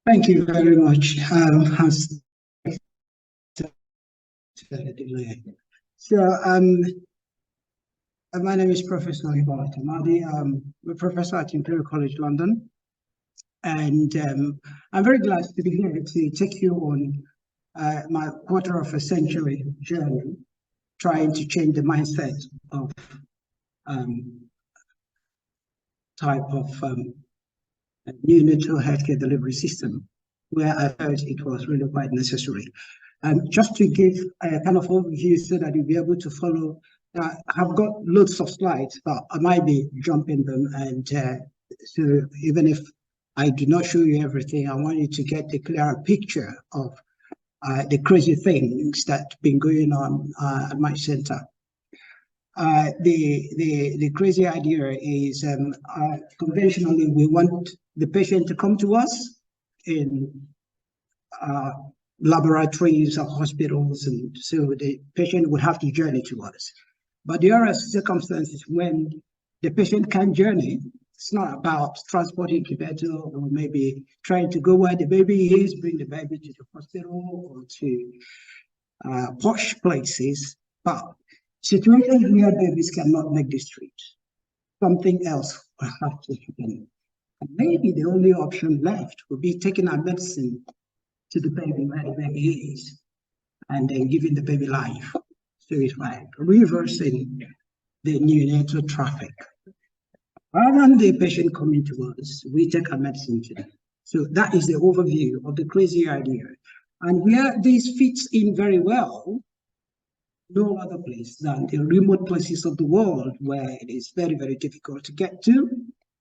Thank you very much. My name is Professor Hippolite Amadi. I'm a professor at Imperial College London, and I'm very glad to be here to take you on my quarter of a century journey, trying to change the mindset of type of neonatal healthcare delivery system, where I felt it was really quite necessary. Just to give a kind of overview so that you'll be able to follow, I've got loads of slides, but I might be jumping them. And so even if I do not show you everything, I want you to get a clearer picture of the crazy things that have been going on at my center. The crazy idea is conventionally we want the patient to come to us in laboratories or hospitals, and so the patient would have to journey to us. But there are circumstances when the patient can't journey. It's not about transporting incubator or maybe trying to go where the baby is, bring the baby to the hospital or to posh places, but situations where babies cannot make the street, something else will have to happen. And maybe the only option left would be taking our medicine to the baby where the baby is, and then giving the baby life. So it's like reversing the neonatal traffic. Rather than the patient coming to us, we take our medicine to them. So that is the overview of the crazy idea. And where this fits in very well, no other place than the remote places of the world where it is very, very difficult to get to.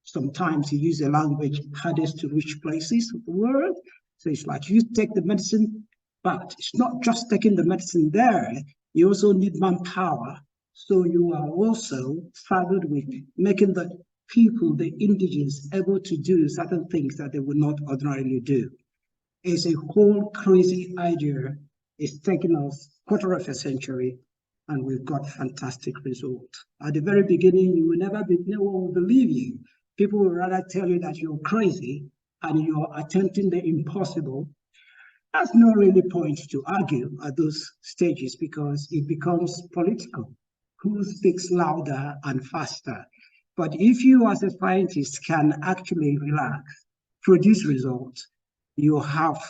Sometimes you use a language hardest to reach places of the world. So it's like you take the medicine, but it's not just taking the medicine there. You also need manpower. So you are also saddled with making the people, the indigenous, able to do certain things that they would not ordinarily do. It's a whole crazy idea. It's taken us quarter of a century, and we've got fantastic results. At the very beginning, no one will believe you. People will rather tell you that you're crazy and you're attempting the impossible. That's no really point to argue at those stages because it becomes political. Who speaks louder and faster? But if you as a scientist can actually relax, produce results, you have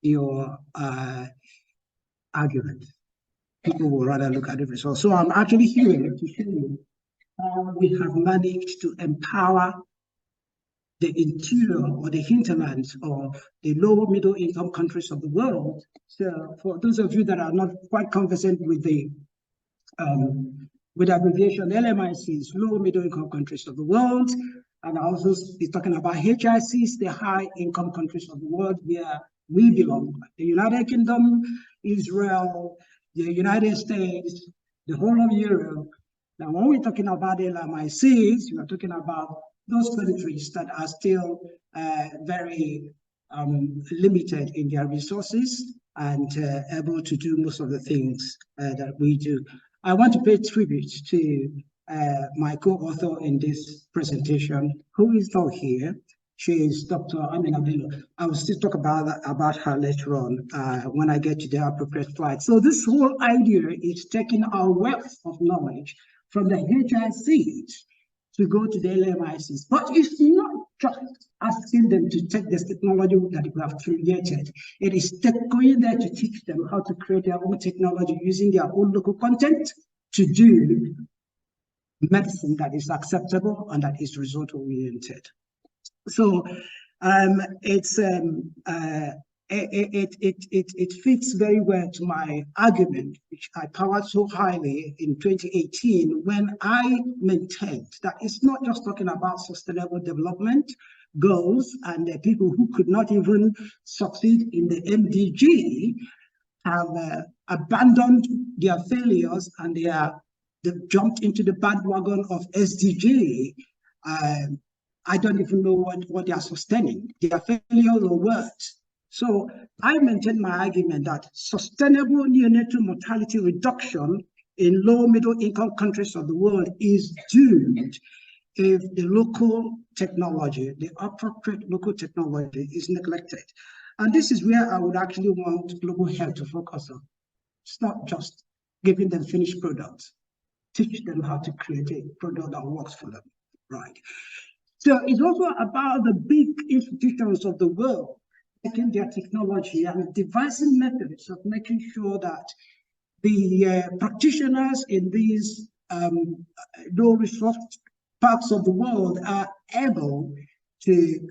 your argument. People will rather look at the results. So I'm actually here to show you how we have managed to empower the interior or the hinterlands of the low middle income countries of the world. So for those of you that are not quite conversant with the abbreviation, LMIC is low middle income countries of the world, and I also be talking about HICs, the high income countries of the world where we belong. The United Kingdom, Israel, the United States, the whole of Europe. Now, when we're talking about LMICs, we're talking about those countries that are still very limited in their resources and able to do most of the things that we do. I want to pay tribute to my co-author in this presentation, who is not here. She is Dr. Amadi. I will still talk about her later on when I get to the appropriate slide. So this whole idea is taking our wealth of knowledge from the HICs to go to the LMICs. But it's not just asking them to take this technology that we have created. It is going there to teach them how to create their own technology using their own local content to do medicine that is acceptable and that is result-oriented. So it fits very well to my argument, which I powered so highly in 2018 when I maintained that it's not just talking about sustainable development goals, and the people who could not even succeed in the MDG have abandoned their failures and they've jumped into the bandwagon of SDG. I don't even know what they are sustaining. Their failures or worse. So I maintain my argument that sustainable neonatal mortality reduction in low middle income countries of the world is doomed if the local technology, the appropriate local technology is neglected. And this is where I would actually want global health to focus on. It's not just giving them finished products, teach them how to create a product that works for them, right? So it's also about the big institutions of the world taking their technology and devising methods of making sure that the practitioners in these low-resource parts of the world are able to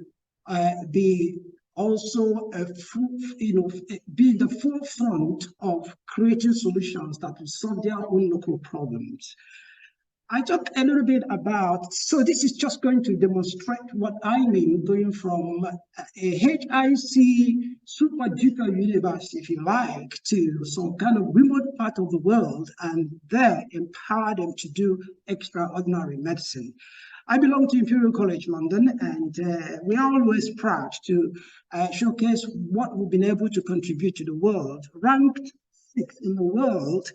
be also, be in the forefront of creating solutions that will solve their own local problems. I talked a little bit about, so this is just going to demonstrate what I mean, going from a HIC super duper university, if you like, to some kind of remote part of the world, and there empower them to do extraordinary medicine. I belong to Imperial College London, and we are always proud to showcase what we've been able to contribute to the world, ranked 6th in the world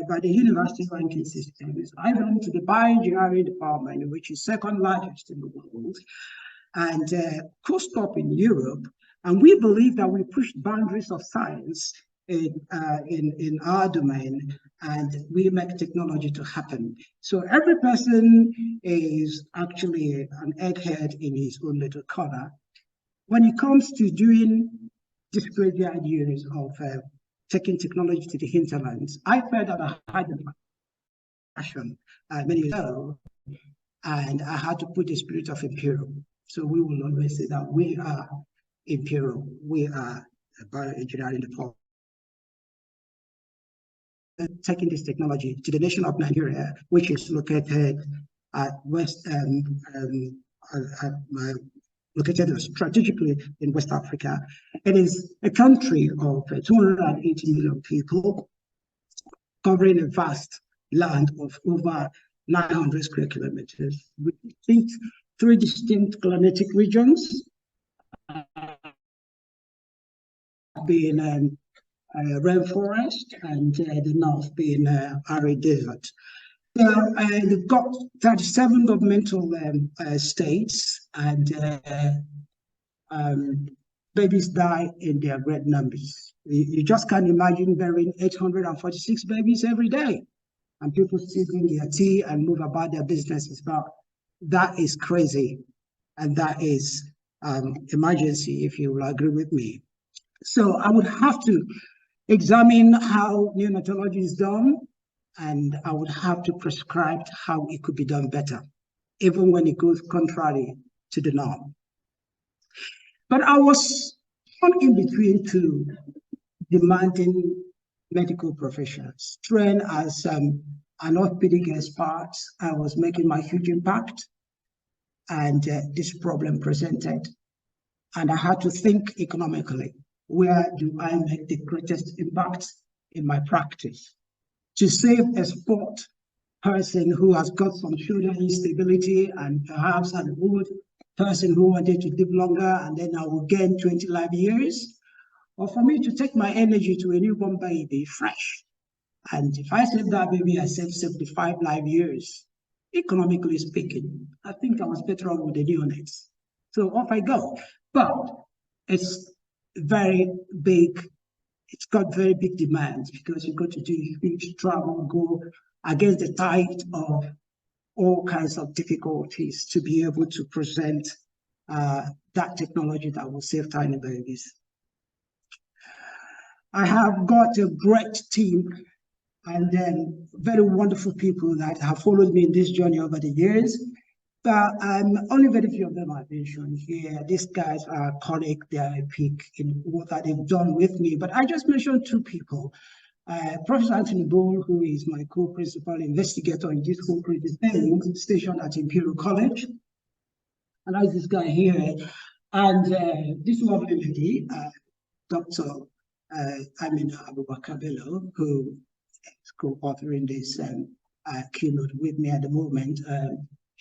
by the university ranking systems. I belong to the bioengineering department, which is second largest in the world, and co-stop in Europe. And we believe that we push boundaries of science in our domain, and we make technology to happen. So every person is actually an egghead in his own little corner. When it comes to doing this crazy ideas of taking technology to the hinterlands, I felt that I had a passion many years ago, and I had to put the spirit of Imperial. So we will always say that we are Imperial, we are a bioengineering department, taking this technology to the nation of Nigeria, which is located at located strategically in West Africa. It is a country of 280 million people, covering a vast land of over 900 square kilometers, with 3 distinct climatic regions, being rainforest, and the north being arid desert. So they've got 37 governmental states, and babies die in their great numbers. You just can't imagine bearing 846 babies every day, and people still drink their tea and move about their businesses. But that is crazy, and that is emergency, if you will agree with me. So I would have to examine how neonatology is done, and I would have to prescribe how it could be done better, even when it goes contrary to the norm. But I was in between two demanding medical professions. Trained as an orthopedic expert, I was making my huge impact, and this problem presented. And I had to think economically. Where do I make the greatest impact in my practice? To save a sport person who has got some shoulder instability, and perhaps an old person who wanted to live longer, and then I will gain 20 life years, or for me to take my energy to a newborn baby fresh. And if I save that baby, I save 75 life years. Economically speaking, I think I was better off with the neonates. So off I go. But it's very big. It's got very big demands, because you've got to do huge travel, go against the tide of all kinds of difficulties to be able to present that technology that will save tiny babies. I have got a great team, and then very wonderful people that have followed me in this journey over the years. But only very few of them I've mentioned here. These guys are colleagues, they are a peak in what that they've done with me. But I just mentioned 2 people. Professor Anthony Bull, who is my co-principal investigator in this whole thing, stationed at Imperial College. And I this guy here. And this lovely lady, Dr. Amina Abubakar-Bello, who is co-authoring this keynote with me at the moment.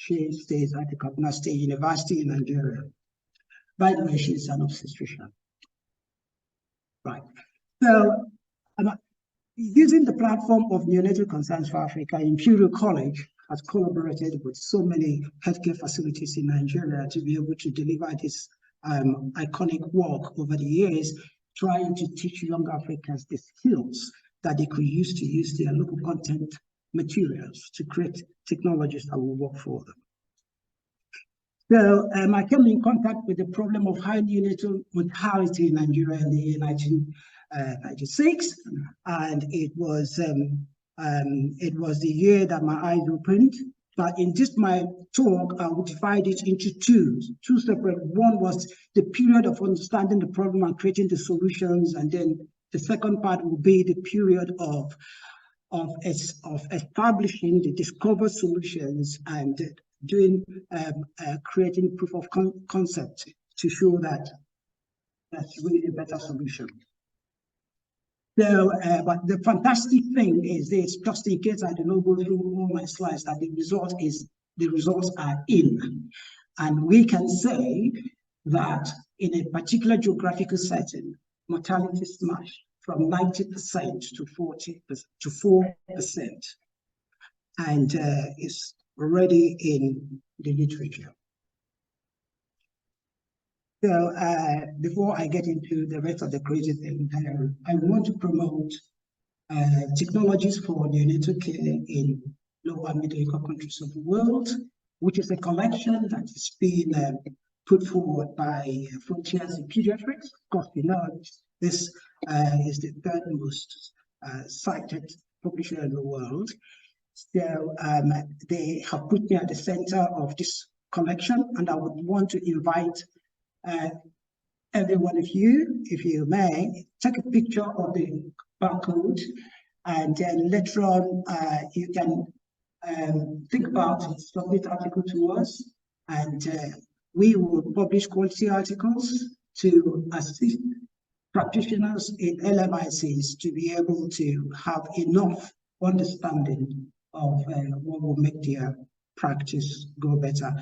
She stays at the Kaduna State University in Nigeria. By the way, she's an obstetrician. Right. So, using the platform of Neonatal Concerns for Africa, Imperial College has collaborated with so many healthcare facilities in Nigeria to be able to deliver this iconic work over the years, trying to teach young Africans the skills that they could use to use their local content materials to create technologies that will work for them. So I came in contact with the problem of high neonatal mortality in Nigeria in the year 1996, and it was the year that my eyes opened. But in this my talk, I will divide it into two separate. One was the period of understanding the problem and creating the solutions, and then the second part will be the period of establishing the discovered solutions and doing creating proof of concept to show that that's really a better solution. So, but the fantastic thing is this, just in case I do not go through all my slides, that the results are in. And we can say that in a particular geographical setting, mortality smashed from 90% to 4%. And it's already in the literature. So before I get into the rest of the crazy thing, I want to promote technologies for neonatal care in low and middle income countries of the world, which is a collection that is being put forward by Frontiers in Pediatrics. Of course, you know, this is the third most cited publisher in the world. So they have put me at the center of this collection, and I would want to invite every one of you, if you may, take a picture of the barcode, and then later on you can think about it, submit article to us, and we will publish quality articles to assist practitioners in LMICs to be able to have enough understanding of what will make their practice go better.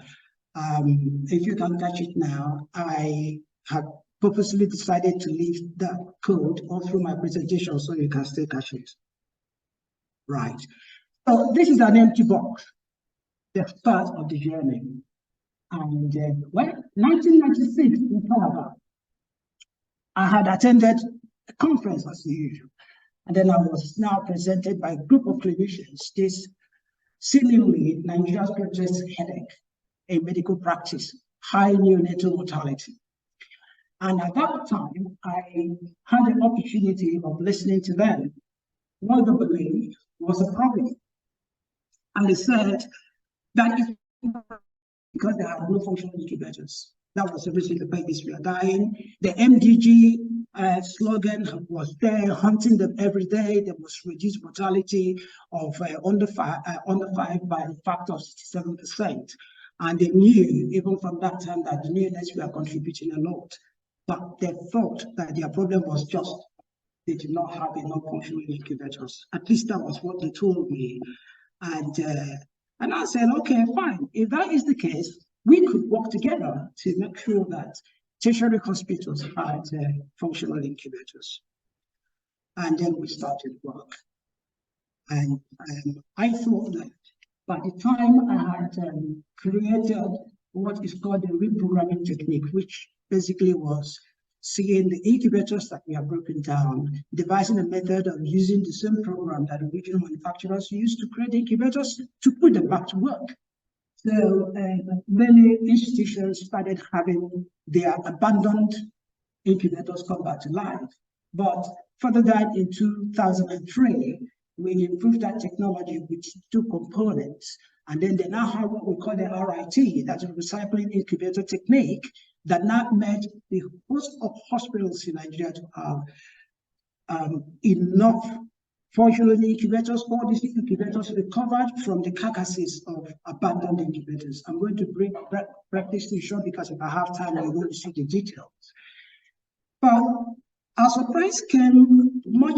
If you can catch it now, I have purposely decided to leave that code all through my presentation so you can still catch it. Right. So this is an empty box, the start of the journey. And well, 1996 in Calabar, I had attended a conference as usual. And then I was now presented by a group of clinicians, this seemingly Nigeria's greatest headache in medical practice, high neonatal mortality. And at that time, I had the opportunity of listening to them. What they believed was a problem. And they said that it's because they had no functional incubators. That was the reason the babies were dying. The MDG slogan was there, hunting them every day. They must reduce mortality of under five by a factor of 67%. And they knew, even from that time, that the neonates were contributing a lot. But they thought that their problem was just they did not have enough functional incubators. At least that was what they told me. And I said, okay, fine. If that is the case, we could work together to make sure that tertiary hospitals had functional incubators. And then we started work. And I thought that by the time I had created what is called the reprogramming technique, which basically was seeing the incubators that we have broken down, devising a method of using the same program that original manufacturers used to create incubators to put them back to work. So many institutions started having their abandoned incubators come back to life. But further down in 2003, we improved that technology with two components. And then they now have what we call the RIT, that's a recycling incubator technique, that now made the host of hospitals in Nigeria to have enough functional incubators. All these incubators recovered from the carcasses of abandoned incubators. I'm going to break this to short because if I have time, I'm going to see the details. But our surprise came not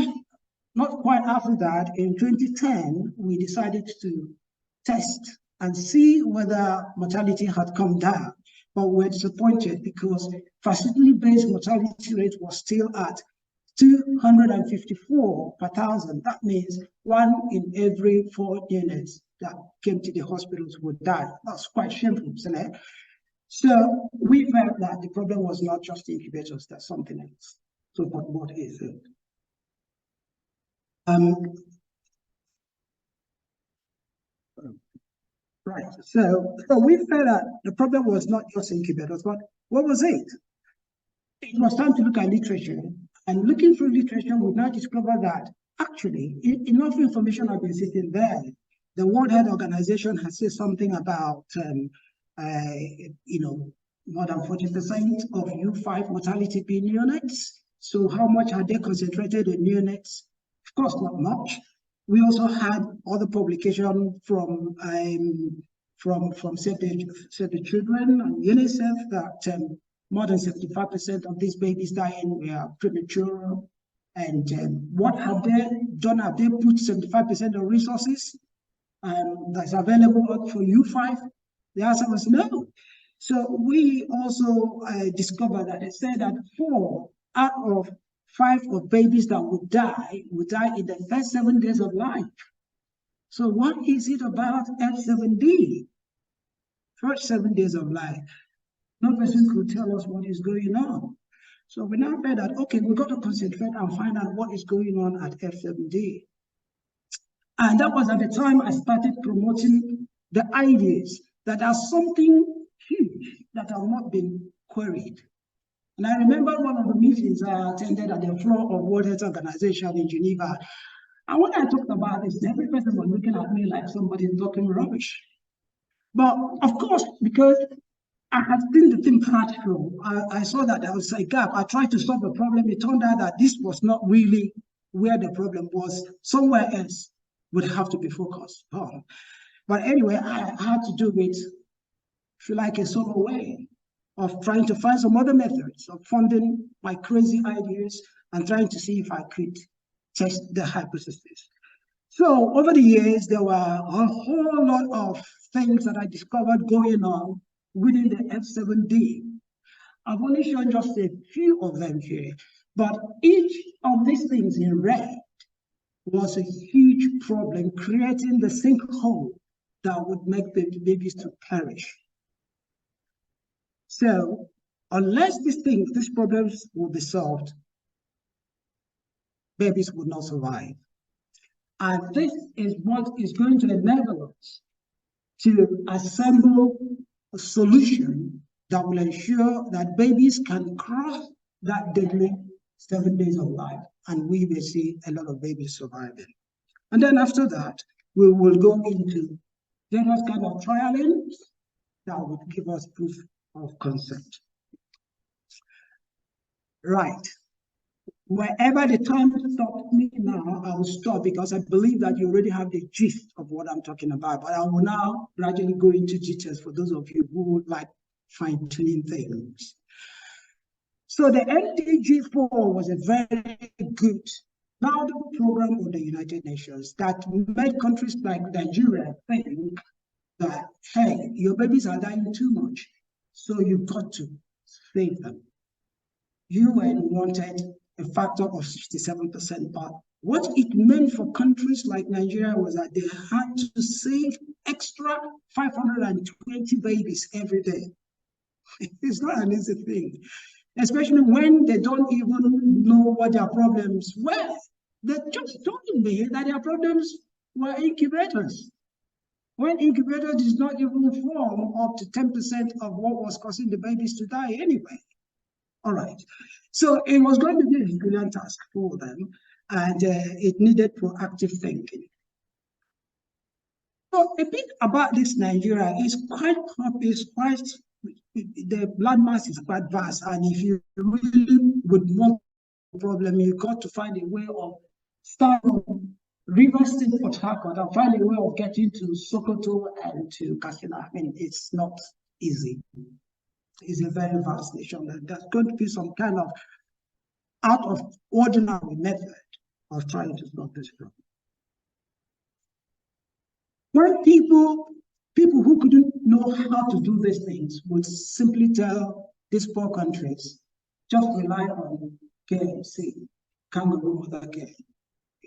quite after that. In 2010, we decided to test and see whether mortality had come down. But we were disappointed because facility-based mortality rate was still at 254 per thousand. That means 1 in every 4 units that came to the hospitals would die. That's quite shameful, isn't it? So we felt that the problem was not just incubators, that's something else. So what is it? Right. So we felt that the problem was not just incubators, but what was it? It was time to look at literature. And looking through literature, we now discover that actually enough information has been sitting there. The World Health Organization has said something about, more than 40% of U5 mortality being neonates. So how much are they concentrated in neonates? Of course, not much. We also had other publication from Save the Children and UNICEF that more than 75% of these babies dying were premature. And what have they done? Have they put 75% of resources that's available for U5? The answer was no. So we also discovered that they said that 4 out of 5 of babies that would die in the first 7 days of life. So what is it about F7D? First 7 days of life. No person could tell us what is going on. So we now felt that, okay, we've got to concentrate and find out what is going on at F7D. And that was at the time I started promoting the ideas that are something huge that have not been queried. And I remember one of the meetings I attended at the floor of World Health Organization in Geneva. And when I talked about this, every person was looking at me like somebody talking rubbish. But of course, because I had seen the thing practical, I saw that there was a gap. I tried to solve the problem. It turned out that this was not really where the problem was. Somewhere else would have to be focused on. But anyway, I had to do it, if you like, a solo way of trying to find some other methods of funding my crazy ideas and trying to see if I could test the hypothesis. So over the years, there were a whole lot of things that I discovered going on within the F7D. I've only shown just a few of them here, but each of these things in red was a huge problem, creating the sinkhole that would make babies to perish. So unless these problems will be solved, babies would not survive. And this is what is going to enable us to assemble a solution that will ensure that babies can cross that deadly 7 days of life, and we may see a lot of babies surviving. And then after that, we will go into various kind of trialing that would give us proof of concept. Right. Wherever the time stops me now, I will stop because I believe that you already have the gist of what I'm talking about. But I will now gradually go into details for those of you who would like fine-tuning things. So the MDG4 was a very good laudable program of the United Nations that made countries like Nigeria think that, hey, your babies are dying too much, so you've got to save them. UN wanted a factor of 67%, but what it meant for countries like Nigeria was that they had to save extra 520 babies every day. It's not an easy thing, especially when they don't even know what their problems were. They just told me that their problems were incubators. When incubators did not even form up to 10% of what was causing the babies to die anyway. All right. So it was going to be a brilliant task for them, and it needed proactive thinking. So a bit about this Nigeria is the landmass is quite vast, and if you really would want a problem, you got to find a way of starting from Rivers State, Port Harcourt, and find a way of getting to Sokoto and to Katsina. I mean, it's not easy. It's a very vast nation, and there's going to be some kind of out of ordinary method of trying to solve this problem. When people who couldn't know how to do these things would simply tell these poor countries, just rely on KMC, kangaroo mother care.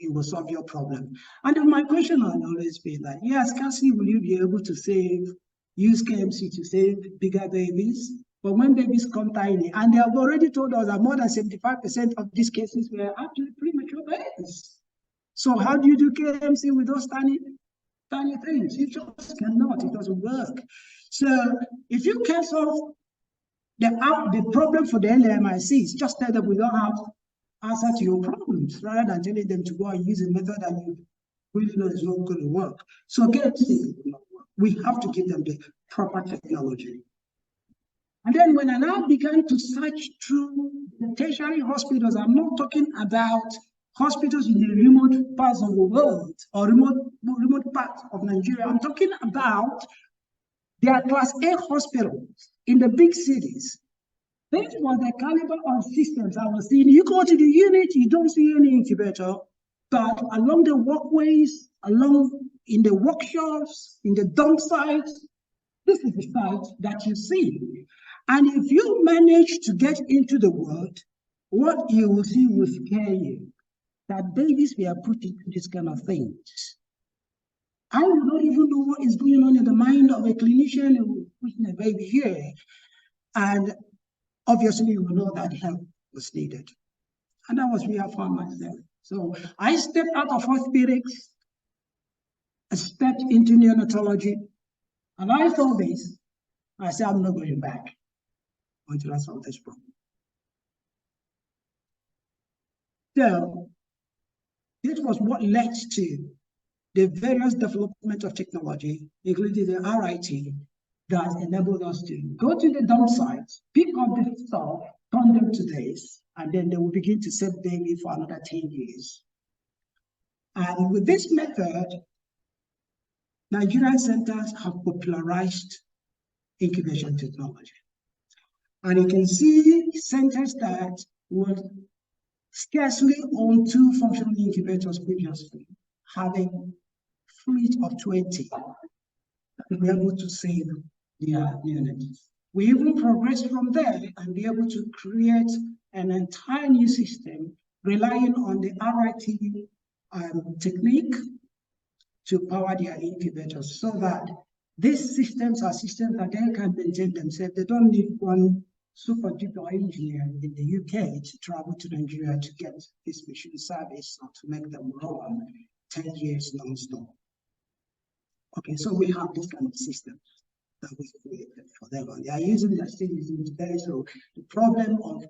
it will solve your problem. And then my question will always be that, yes, Cassie, will you be able to use KMC to save bigger babies? But when babies come tiny, and they have already told us that more than 75% of these cases were actually premature babies. So how do you do KMC with those tiny things? You just cannot, it doesn't work. So if you can solve the problem for the LMICs, just tell them we don't have answer to your problems, rather than telling them to go and use a method that you really know is not going to work. So KMC will not work. We have to give them the proper technology. And then when I now began to search through the tertiary hospitals, I'm not talking about hospitals in the remote parts of the world or remote parts of Nigeria. I'm talking about their class A hospitals in the big cities. This was the caliber of systems I was seeing. You go to the unit, you don't see any incubator, but along the walkways, in the workshops, in the dump sites, this is the site that you see. And if you manage to get into the world, what you will see will scare you. That babies were put into this kind of things. I don't even know what is going on in the mind of a clinician who putting a baby here. And obviously, we know that help was needed. And that was where I found myself. So I stepped out of orthopedics, I stepped into neonatology, and I saw this. I said, I'm not going back until I solve this problem. So this was what led to the various development of technology, including the RIT, that enabled us to go to the dump sites, pick up the stuff, turn them to this, and then they will begin to save baby for another 10 years. And with this method, Nigerian centers have popularized incubation technology. And you can see centers that would scarcely own 2 functional incubators previously, having fleet of 20 to be able to save their units. We even progressed from there and be able to create an entire new system relying on the RIT technique to power their incubators, so that these systems are systems that they can maintain themselves. They don't need one super duper engineer in the UK to travel to Nigeria to get this machine service or to make them run 10 years non-stop. Okay, so we have this kind of system that we created for them, and they are using that still using today. So the problem of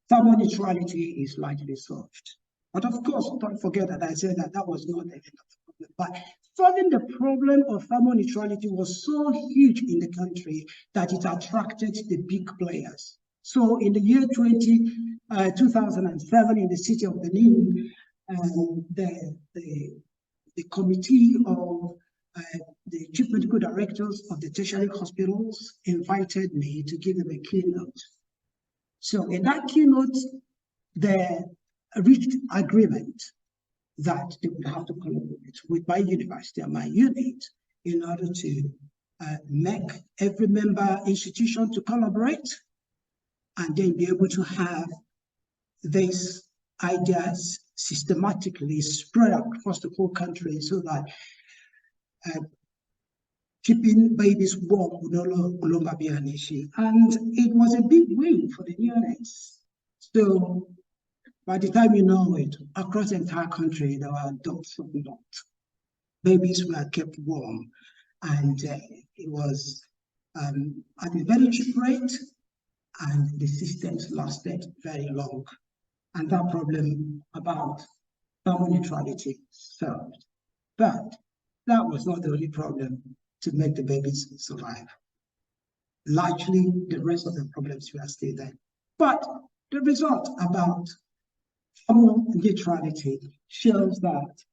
thermal neutrality is largely solved. But of course, don't forget that I said that that was not the end of the problem. But solving the problem of thermal neutrality was so huge in the country that it attracted the big players. So in the year 2007, in the city of Benin, the committee of the chief medical directors of the tertiary hospitals invited me to give them a keynote. So in that keynote, they reached agreement that they would have to collaborate with my university and my unit in order to make every member institution to collaborate and then be able to have these ideas systematically spread across the whole country, so that keeping babies warm would no longer be an issue. And it was a big win for the neonates. So by the time you know it, across the entire country, there were adults of not. Babies were kept warm, and it was at a very cheap rate, and the systems lasted very long. And that problem about thermal neutrality solved. But that was not the only problem to make the babies survive. Largely, the rest of the problems were still there. But the result about thermal neutrality shows that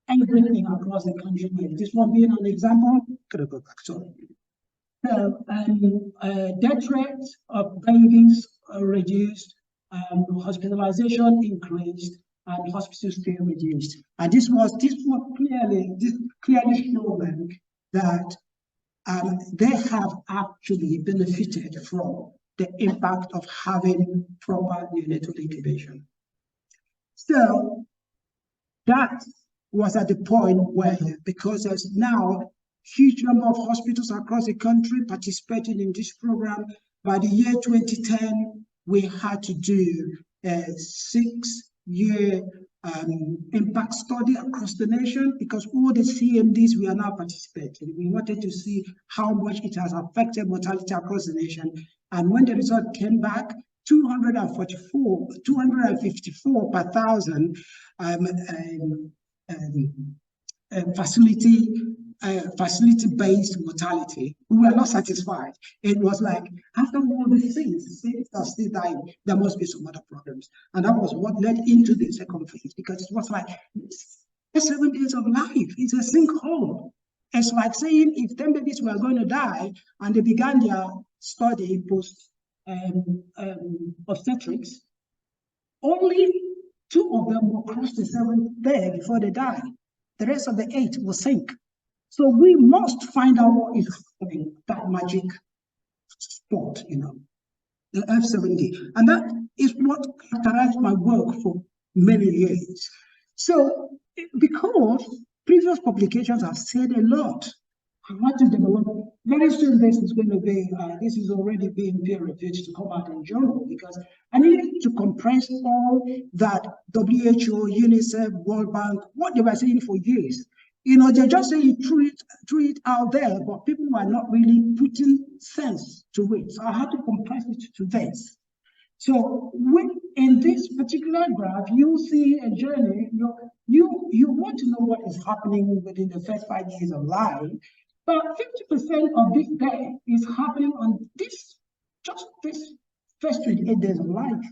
everything across the country, this one being an example, could I go back, sorry. So, death rates of babies are reduced, hospitalization increased, and hospitals still reduced. And this was clearly showing that they have actually benefited from the impact of having proper neonatal incubation. So that was at the point where, because there's now huge number of hospitals across the country participating in this program, by the year 2010, we had to do a 6-year impact study across the nation, because all the CMDs we are now participating. We wanted to see how much it has affected mortality across the nation. And when the result came back, 254 per thousand facility-based mortality, we were not satisfied. It was like, after all these things are still dying, there must be some other problems. And that was what led into the second phase, because it was like, it's 7 days of life. It's a sinkhole. It's like saying if 10 babies were going to die and they began their study post obstetrics, only 2 of them will cross the 7th day before they die. The rest of the 8 will sink. So we must find out what is happening, that magic spot, you know, the F70. And that is what characterized my work for many years. So, because previous publications have said a lot, I want to develop. Very soon this is going to be, this is already being peer reviewed to come out in journal, because I needed to compress all that WHO, UNICEF, World Bank, what they were saying for years. You know, they just say threw it out there, but people were not really putting sense to it. So I had to compress it to this. So in this particular graph, you see a journey. You want to know what is happening within the first 5 years of life, but 50% of this day is happening on just this first 28 days of life.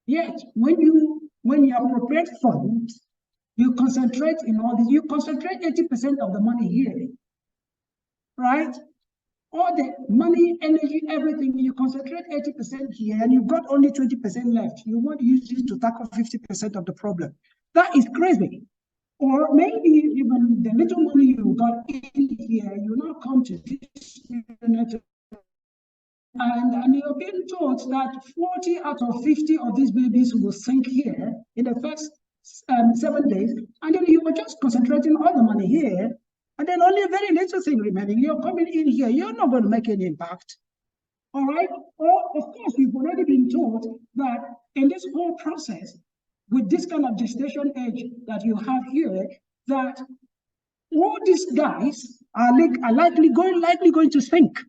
Yet, when you appropriate funds, you concentrate in all this. You concentrate 80% of the money here, right? All the money, energy, everything, you concentrate 80% here, and you've got only 20% left. You want to use it to tackle 50% of the problem. That is crazy. Or maybe even the little money you got in here, you now come to this unit, and you're being told that 40 out of 50 of these babies will sink here in the first 7 days, and then you were just concentrating all the money here, and then only a very little thing remaining. You're coming in here, you're not going to make any impact. All right? Or, of course, you've already been told that in this whole process, with this kind of gestation age that you have here, that all these guys are likely going to sink,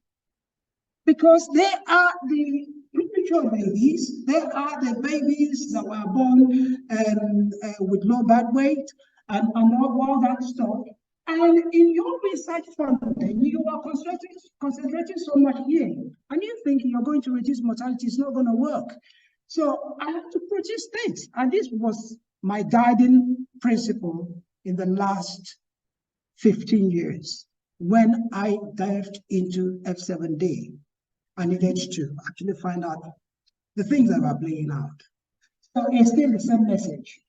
because they are the premature babies. They are the babies that were born with low birth weight and all that stuff. And in your research funding, you are concentrating so much here, and you think you're going to reduce mortality. It's not going to work. So I have to produce things, and this was my guiding principle in the last 15 years when I dived into F7D. I needed to actually find out the things that were playing out. So it's still the same message.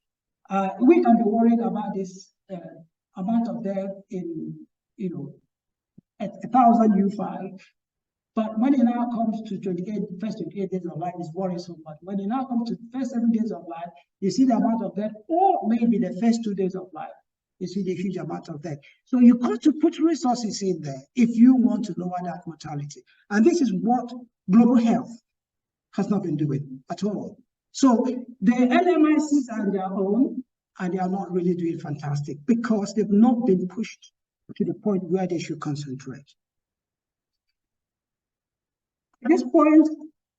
We can be worried about this amount of death in, you know, 1,000 U5, but when it now comes to first 28 days of life, it's worrisome. But when it now comes to the first 7 days of life, you see the amount of death, or maybe the first 2 days of life, you see the huge amount of death. So you got to put resources in there if you want to lower that mortality. And this is what global health has not been doing at all. So the LMICs are on their own, and they are not really doing fantastic because they've not been pushed to the point where they should concentrate. At this point,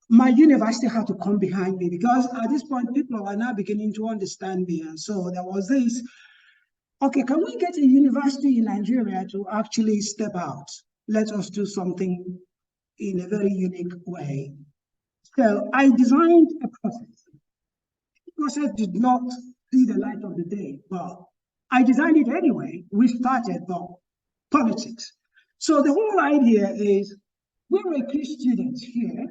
my university had to come behind me, because at this point, people are now beginning to understand me. And so there was this, okay, can we get a university in Nigeria to actually step out? Let us do something in a very unique way. So I designed a process. The process did not see the light of the day, but I designed it anyway. We started, but politics. So the whole idea is, we recruit students here,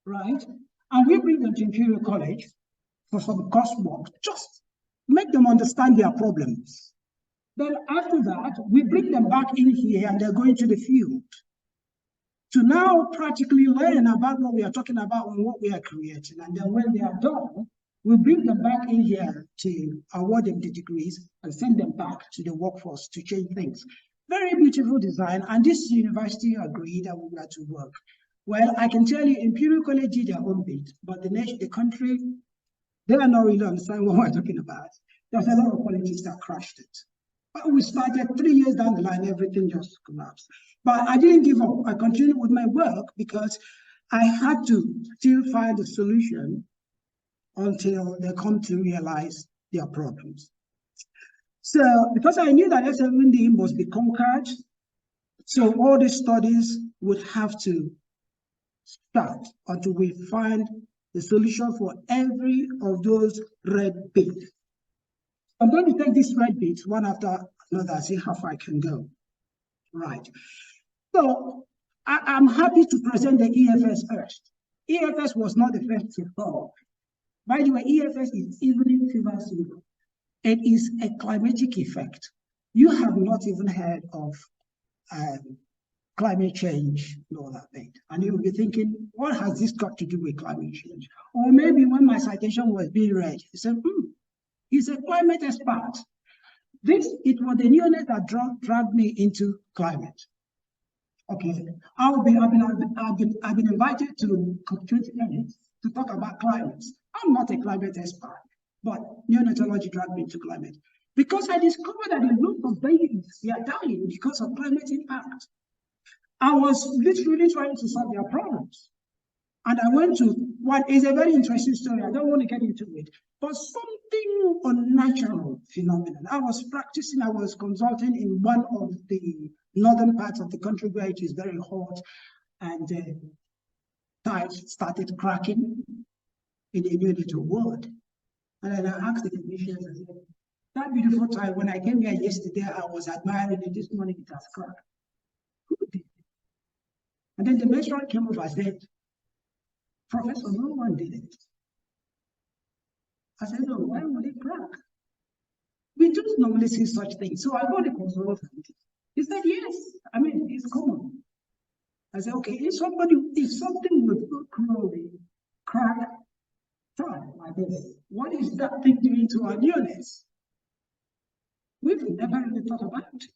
right? And we bring them to Imperial College for some coursework, just make them understand their problems. Then after that, we bring them back in here, and they're going to the field to now practically learn about what we are talking about and what we are creating. And then when they are done, We bring them back in here to award them the degrees and send them back to the workforce to change things. Very beautiful design, and this university agreed that we were to work. Well, I can tell you, Imperial College did their own bit, but the country, they are not really understanding what we're talking about. There's a lot of politics that crashed it. But we started 3 years down the line, everything just collapsed. But I didn't give up. I continued with my work because I had to still find a solution until they come to realize their problems. So because I knew that S70 must be conquered, so all the studies would have to start until we find the solution for every of those red bits. I'm going to take these red bits one after another, see how far I can go. Right. So I'm happy to present the EFS first. EFS was not the first to fall. By the way, EFS is evening fever syndrome. It is a climatic effect. You have not even heard of climate change and all that thing. And you'll be thinking, what has this got to do with climate change? Or maybe when my citation was being read, you said, he's a climate expert. It was the neonate that dragged me into climate. Okay, I've been invited to COP28 to talk about climate. I'm not a climate expert, but neonatology dragged me into climate because I discovered that a lot of babies are dying because of climate impact. I was literally trying to solve their problems. And I went to what is a very interesting story. I don't want to get into it, but something unnatural phenomenon. I was consulting in one of the northern parts of the country where it is very hot, and tides started cracking in the neonatal ward. And then I asked the clinicians, I said, that beautiful tide, when I came here yesterday, I was admiring it. This morning it has cracked. Who did it? And then the matron came over and said, Professor, no one did it. I said, no, why would it crack? We don't normally see such things. So I got a consultant. He said, yes, I mean, it's common. I said, okay, if something would clearly crack time like this, what is that thing doing to our neonates? We've never really thought about it.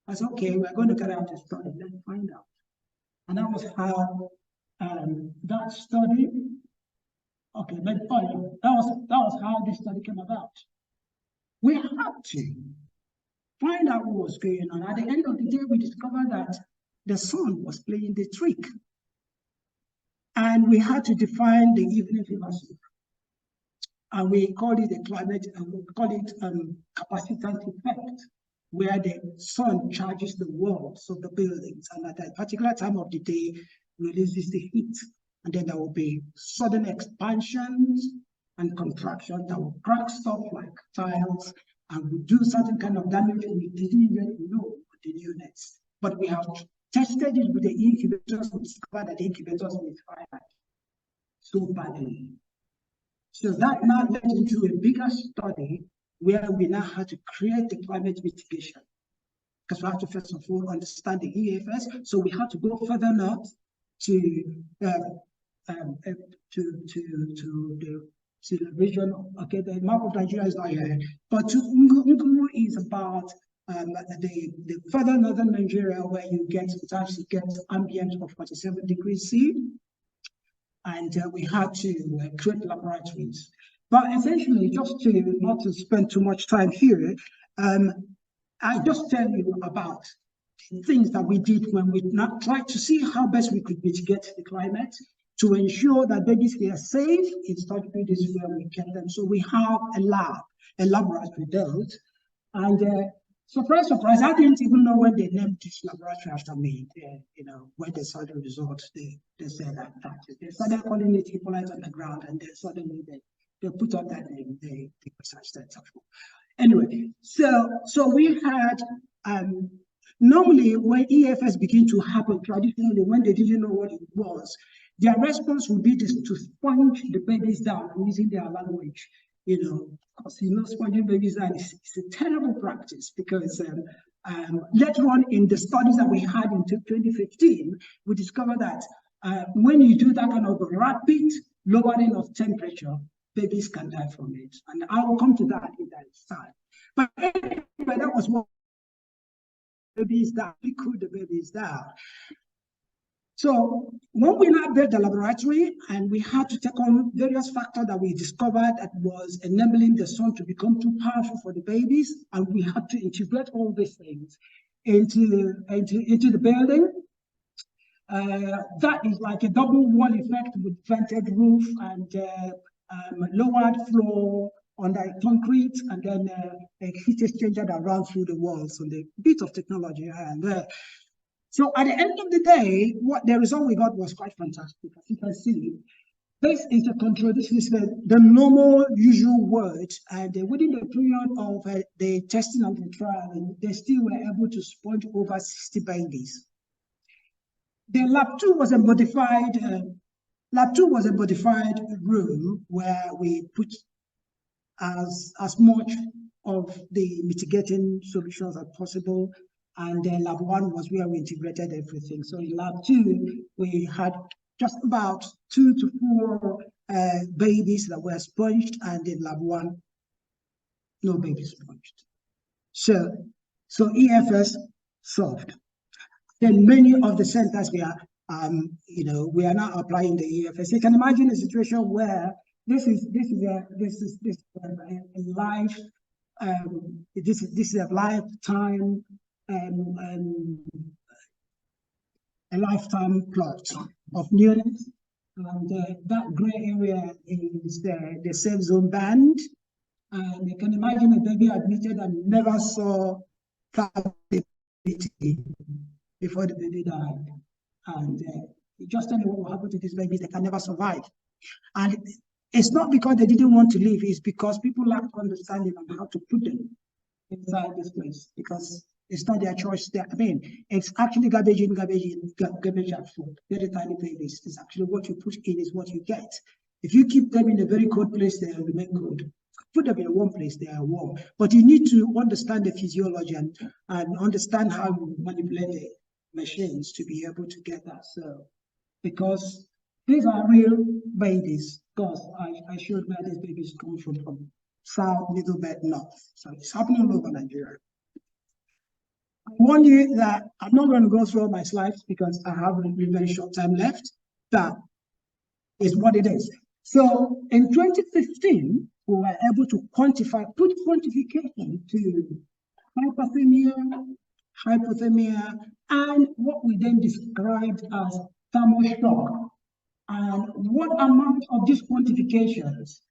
I said, okay, we're going to carry out a study, let's find out. And that was how that study, okay, that was how this study came about. We had to find out what was going on. At the end of the day, we discovered that the sun was playing the trick. And we had to define the evening fever syndrome. And we called it a climate, we call it capacitance effect, where the sun charges the walls of the buildings, and at a particular time of the day, releases the heat. And then there will be sudden expansions and contractions that will crack stuff like tiles and will do certain kind of damage we didn't even know with the units. But we have tested it with the incubators. We discovered that the incubators misfired so badly. So that now led into a bigger study where we now had to create the climate mitigation, because we have to first of all understand the EFS. So we had to go further north to the region. Okay, the map of Nigeria is not here, but to Nguru is about the further northern Nigeria, where you get ambient of 47 degrees C, and we had to create laboratories. But essentially, just not to spend too much time here, I just tell you about things that we did when we tried to see how best we could mitigate the climate to ensure that babies were safe in such places where we kept them. So we have a laboratory built, and surprise, surprise, I didn't even know when they named this laboratory after me. When they saw the results, they said that they started calling it Hippolite on the ground, and then suddenly they put up that name, they researched that stuff. Anyway, so we had normally when EFS began to happen, traditionally when they didn't know what it was, their response would be to sponge the babies down using their language. Because sponging babies down is a terrible practice, because later on in the studies that we had in 2015, we discovered that when you do that kind of rapid lowering of temperature, babies can die from it. And I will come to that in that time. But anyway, that was what babies die. We cool the babies down. So when we now built the laboratory and we had to take on various factors that we discovered that was enabling the sun to become too powerful for the babies, and we had to integrate all these things into the building. That is like a double wall effect with vented roof and lowered floor under concrete, and then a heat exchanger that runs through the walls, and a bit of technology and there. So at the end of the day, what the result we got was quite fantastic. As you can see, this is a control. This is the normal, usual words, and within the period of the testing and the trial, they still were able to sponge over 60 babies. The lab 2 was a modified. Lab 2 was a modified room where we put as much of the mitigating solutions as possible. And then lab 1 was where we integrated everything. So in lab 2, we had just about 2 to 4 babies that were sponged, and in lab 1, no babies sponged. So EFS solved. Then many of the centers we are, we are now applying the EFS. You can imagine a situation where this is a life, this is a lifetime. A lifetime plot of neonates, and that gray area is the safe zone band. And you can imagine a baby admitted and never saw captivity before the baby died. And you just tell me what will happen to these babies, they can never survive. And it's not because they didn't want to live, it's because people lack understanding on how to put them inside this place, because it's not their choice. I mean, it's actually garbage in, garbage out food. Very tiny babies. It's actually what you put in is what you get. If you keep them in a very cold place, they will remain cold. Put them in a warm place, they are warm. But you need to understand the physiology and understand how you manipulate the machines to be able to get that. So, because these are real babies, because I showed where these babies come from south, middle belt, north. So it's happening all over Nigeria. I warn you that I'm not going to go through all my slides because I have a very short time left. That is what it is. So in 2015, we were able to put quantification to hypothermia, and what we then described as thermal shock. And what amount of these quantifications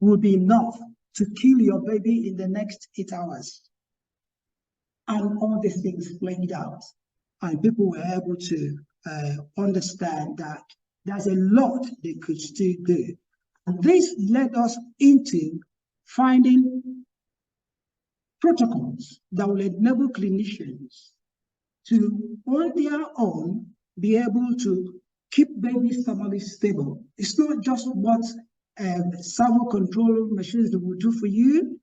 will be enough to kill your baby in the next 8 hours? And all these things played out, and people were able to understand that there's a lot they could still do. And this led us into finding protocols that will enable clinicians to, on their own, be able to keep babies thermally stable. It's not just what servo control machines will do for you,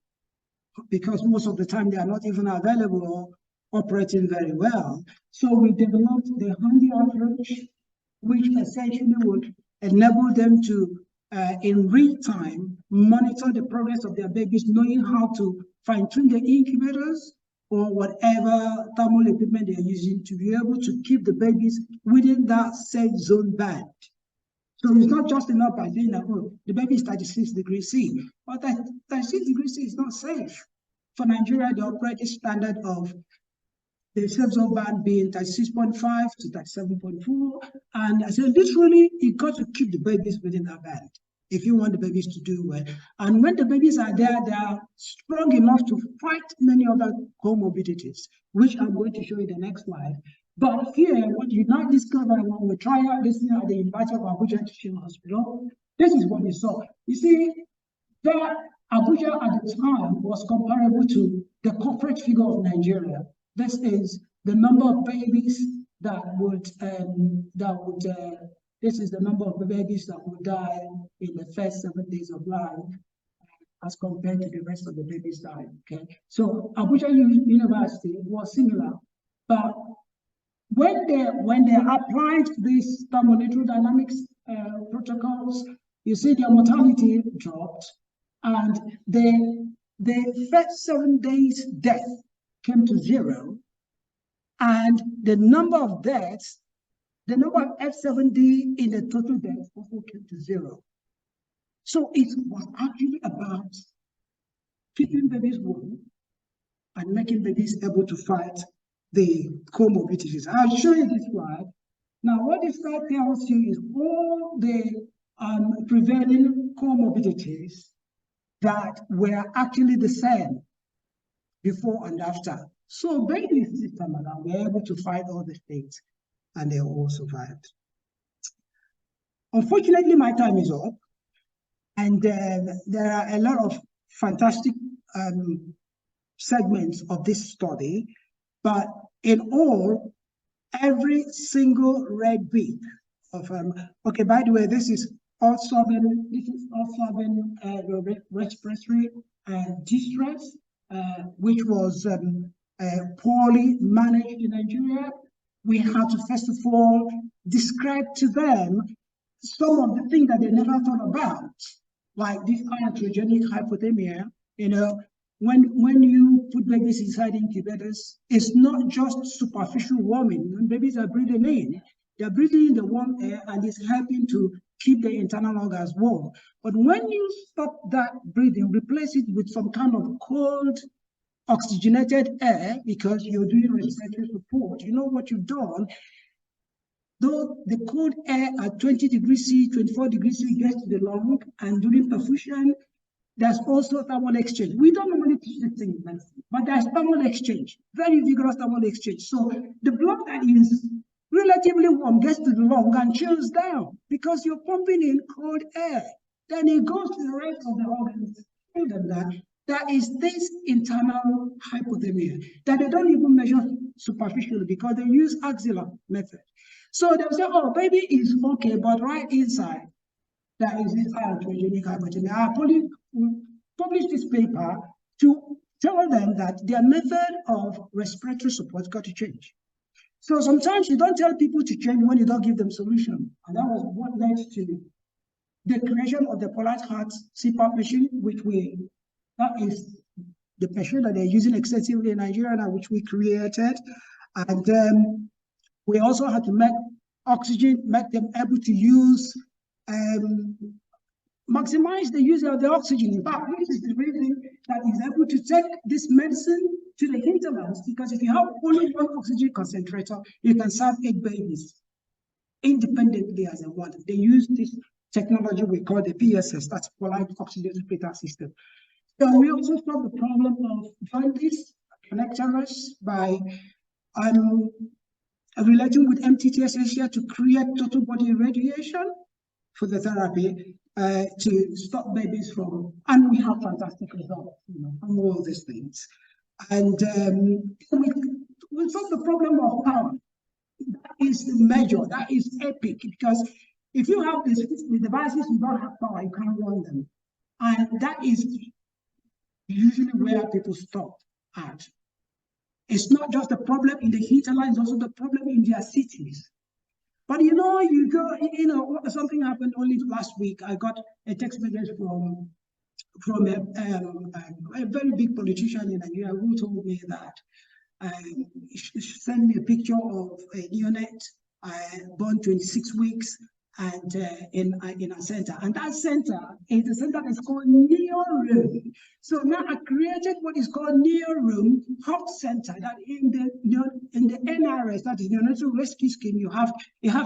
because most of the time they are not even available or operating very well. So we developed the handy approach, which essentially would enable them to, in real time, monitor the progress of their babies, knowing how to fine-tune the incubators or whatever thermal equipment they are using to be able to keep the babies within that safe zone band. So it's not just enough by saying that, oh, the baby is 36 degrees C, but that 36 degrees C is not safe. For Nigeria, the operating standard of the safe zone band being 36.5 to 37.4. And I said, literally, you got to keep the babies within that band if you want the babies to do well. And when the babies are there, they are strong enough to fight many other comorbidities, which I'm going to show you the next slide. But here, what you now discover when we try out this at the University of Abuja Teaching Hospital, this is what we saw. You see, that Abuja at the time was comparable to the corporate figure of Nigeria. This is the number of babies that would, this is the number of the babies that would die in the first 7 days of life as compared to the rest of the babies dying, okay? So Abuja University was similar, but when they applied these thermoneutral dynamics protocols, you see their mortality dropped, and the first 7 days death came to 0, and the number of deaths, the number of F70 in the total deaths also came to 0. So it was actually about keeping babies warm and making babies able to fight the comorbidities. I'll show you this slide. Now, what this slide tells you is all the prevailing comorbidities that were actually the same before and after. So babies this time around were able to fight all the things, and they all survived. Unfortunately, my time is up, and there are a lot of fantastic segments of this study, but in all, every single red bead of okay, by the way, this is also been respiratory distress, which was poorly managed in Nigeria. We had to first of all describe to them some of the things that they never thought about, like this iatrogenic hypothermia. You know, when you put babies inside incubators, it's not just superficial warming. When babies are breathing in, they're breathing in the warm air, and it's helping to keep the internal organs warm. But when you stop that breathing, replace it with some kind of cold, oxygenated air, because you're doing respiratory support, you know what you've done? Though the cold air at 20 degrees C, 24 degrees C gets to the lung, and during perfusion, there's also thermal exchange. We don't normally teach this thing in medicine, but there's thermal exchange, very vigorous thermal exchange. So the blood that is relatively warm gets to the lung and chills down because you're pumping in cold air. Then it goes to the rest of the organs. There is this internal hypothermia that they don't even measure superficially because they use axillary method. So they'll say, oh, baby is okay, but right inside, there is this iatrogenic hypothermia. I published this paper to tell them that their method of respiratory support got to change. So sometimes you don't tell people to change when you don't give them solution. And that was what led to the creation of the Hippolite heart CPAP machine, that is the machine that they're using extensively in Nigeria now, which we created. And we also had to make them able to use, maximize the use of the oxygen. In fact, this is the reason that is able to take this medicine to the hinterlands, because if you have only one oxygen concentrator, you can serve 8 babies independently as they want. They use this technology we call the PSS, that's Hippolite Oxygen Supplemental System. So we also solve the problem of jaundice, connectors by relating with MTTSS here to create total body irradiation for the therapy to stop babies from, and we have fantastic results, from all these things. And we solve the problem of power. That is the measure, that is epic, because if you have the devices, you don't have power, you can't run them. And that is usually where people stop at. It's not just the problem in the hinterlands, also the problem in their cities. But you go, something happened only last week. I got a text message from a very big politician in Nigeria who told me that she sent me a picture of a neonate born 26 weeks and in a center. And that center is a center that's called Neo Room. So now I created what is called Neo Room Health Center, that in the NRS, that is the Neonatal Rescue Scheme, you have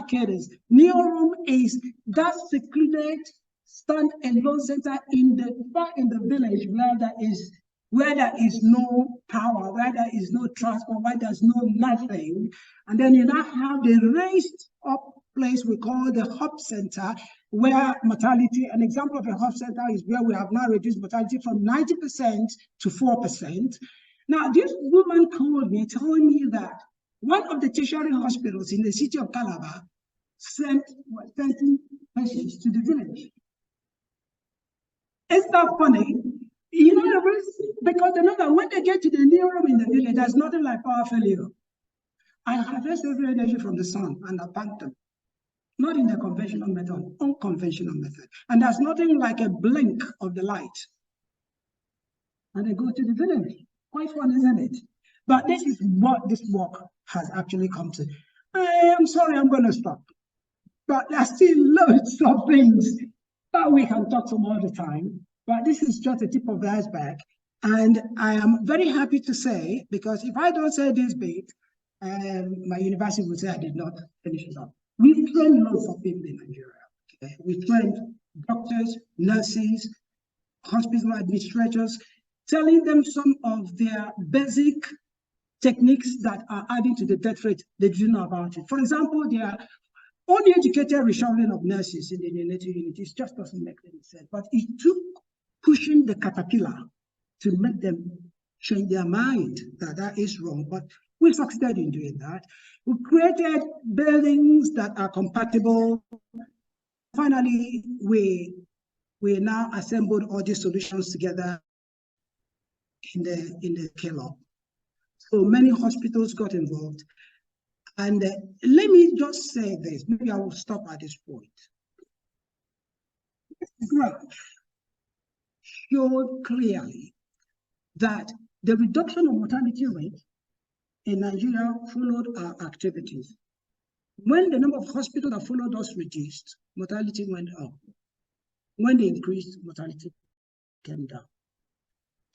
carers. Neo Room is that secluded stand-alone center in the village where there is no power, where there is no transport, where there's no nothing. And then you now have the raised up place we call the hub center, where mortality, an example of a hub center is where we have now reduced mortality from 90% to 4%. Now, this woman called me telling me that one of the tertiary hospitals in the city of Calabar sent 13 patients to the village. It's not funny. Because they know that when they get to the Neo Room in the village, there's nothing like power failure. I harvest every energy from the sun and I bank them. not in the conventional method, unconventional method. And there's nothing like a blink of the light. And they go to the village. Quite fun, isn't it? But this is what this work has actually come to. I am sorry, I'm going to stop. But there's still loads of things that we can talk some other time. But this is just the tip of the iceberg. And I am very happy to say, because if I don't say this bit, my university would say I did not finish it up. We've trained lots of people in Nigeria. Okay? We've trained doctors, nurses, hospital administrators, telling them some of their basic techniques that are adding to the death rate they didn't know about it. For example, their uneducated reshuffling of nurses in the neonatal unit just doesn't make any sense. But it took pushing the caterpillar to make them change their mind that that is wrong. But we succeeded in doing that. We created buildings that are compatible. Finally, we now assembled all these solutions together in the scale-up. So many hospitals got involved. And let me just say this, maybe I will stop at this point. This graph showed clearly that the reduction of mortality rate in Nigeria followed our activities. When the number of hospitals that followed us reduced, mortality went up. When they increased, mortality came down.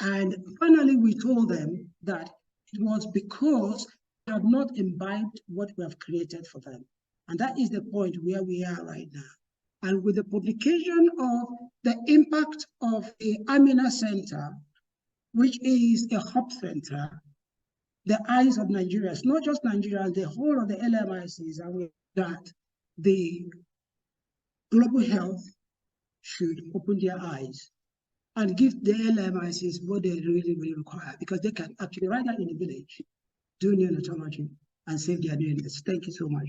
And finally, we told them that it was because they had not imbibed what we have created for them. And that is the point where we are right now. And with the publication of the impact of the Amina Center, which is a hub center, the eyes of Nigerians, not just Nigeria, the whole of the LMICs, and with that, the global health should open their eyes and give the LMICs what they really, really require, because they can actually, right now in the village, do neonatology and save their neonates. Thank you so much.